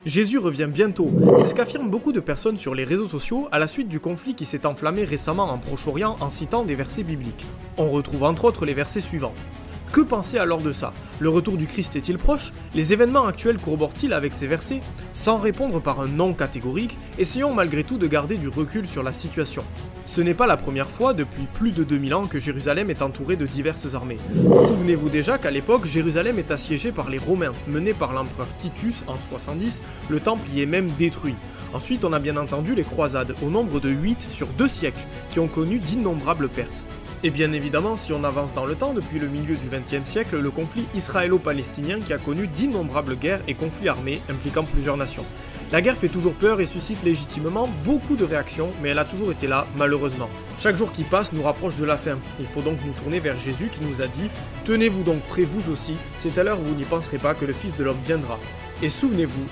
Jésus revient bientôt, c'est ce qu'affirment beaucoup de personnes sur les réseaux sociaux à la suite du conflit qui s'est enflammé récemment en Proche-Orient en citant des versets bibliques. On retrouve entre autres les versets suivants. Que penser alors de ça? Le retour du Christ est-il proche? Les événements actuels corroborent-ils avec ces versets? Sans répondre par un non catégorique, essayons malgré tout de garder du recul sur la situation. Ce n'est pas la première fois depuis plus de 2000 ans que Jérusalem est entourée de diverses armées. Souvenez-vous déjà qu'à l'époque, Jérusalem est assiégée par les Romains, menés par l'empereur Titus en 70, le temple y est même détruit. Ensuite, on a bien entendu les croisades, au nombre de 8 sur 2 siècles, qui ont connu d'innombrables pertes. Et bien évidemment, si on avance dans le temps, depuis le milieu du XXe siècle, le conflit israélo-palestinien qui a connu d'innombrables guerres et conflits armés impliquant plusieurs nations. La guerre fait toujours peur et suscite légitimement beaucoup de réactions, mais elle a toujours été là, malheureusement. Chaque jour qui passe nous rapproche de la fin. Il faut donc nous tourner vers Jésus qui nous a dit « Tenez-vous donc prêts vous aussi, c'est à l'heure où vous n'y penserez pas que le Fils de l'homme viendra. » Et souvenez-vous,